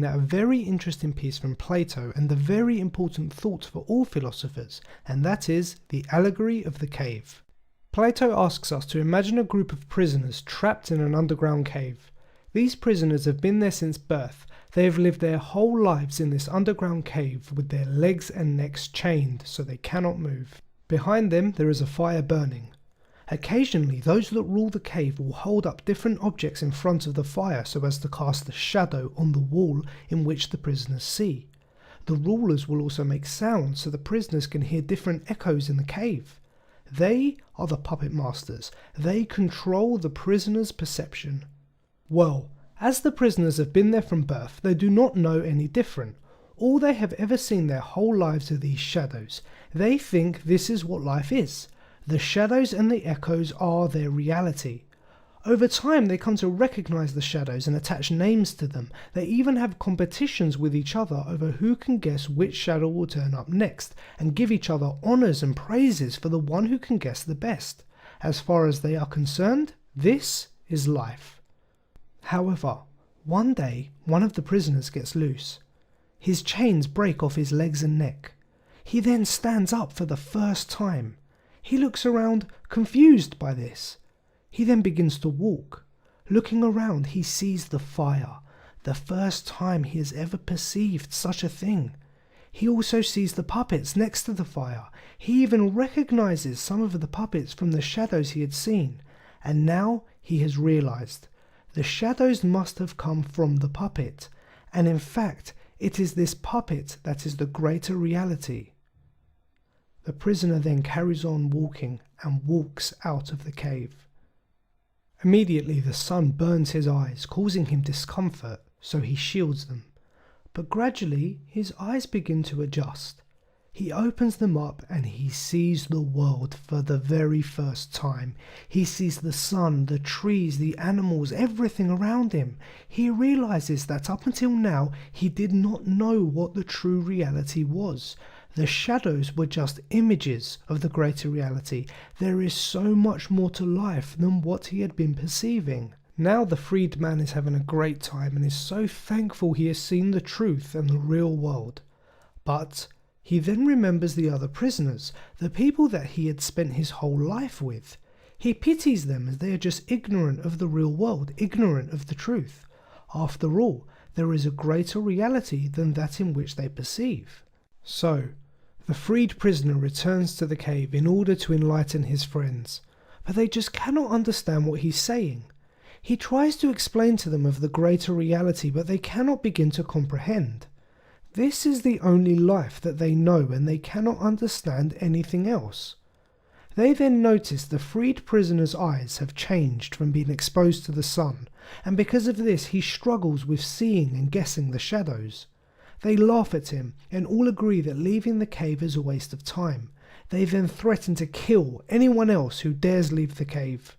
Now, a very interesting piece from Plato and a very important thought for all philosophers, and that is the allegory of the cave. Plato asks us to imagine a group of prisoners trapped in an underground cave. These prisoners have been there since birth. They have lived their whole lives in this underground cave with their legs and necks chained so they cannot move. Behind them there is a fire burning. Occasionally those that rule the cave will hold up different objects in front of the fire so as to cast a shadow on the wall in which the prisoners see. The rulers will also make sounds so the prisoners can hear different echoes in the cave. They are the puppet masters. They control the prisoners' perception. Well, as the prisoners have been there from birth, they do not know any different. All they have ever seen their whole lives are these shadows. They think this is what life is. The shadows and the echoes are their reality. Over time they come to recognize the shadows and attach names to them. They even have competitions with each other over who can guess which shadow will turn up next, and give each other honors and praises for the one who can guess the best. As far as they are concerned, this is life. However, one day one of the prisoners gets loose. His chains break off his legs and neck. He then stands up for the first time. He looks around, confused by this. He then begins to walk. Looking around, he sees the fire, the first time he has ever perceived such a thing. He also sees the puppets next to the fire. He even recognizes some of the puppets from the shadows he had seen. And now he has realized the shadows must have come from the puppet. And in fact, it is this puppet that is the greater reality. The prisoner then carries on walking and walks out of the cave. Immediately the sun burns his eyes, causing him discomfort, so he shields them. But gradually his eyes begin to adjust. He opens them up and he sees the world for the very first time. He sees the sun, the trees, the animals, everything around him. He realizes that up until now he did not know what the true reality was. The shadows were just images of the greater reality. There is so much more to life than what he had been perceiving. Now the freed man is having a great time and is so thankful he has seen the truth and the real world. But he then remembers the other prisoners, the people that he had spent his whole life with. He pities them as they are just ignorant of the real world, ignorant of the truth. After all, there is a greater reality than that in which they perceive. So, the freed prisoner returns to the cave in order to enlighten his friends, but they just cannot understand what he's saying. He tries to explain to them of the greater reality, but they cannot begin to comprehend. This is the only life that they know, and they cannot understand anything else. They then notice the freed prisoner's eyes have changed from being exposed to the sun, and because of this he struggles with seeing and guessing the shadows. They laugh at him and all agree that leaving the cave is a waste of time. They then threaten to kill anyone else who dares leave the cave.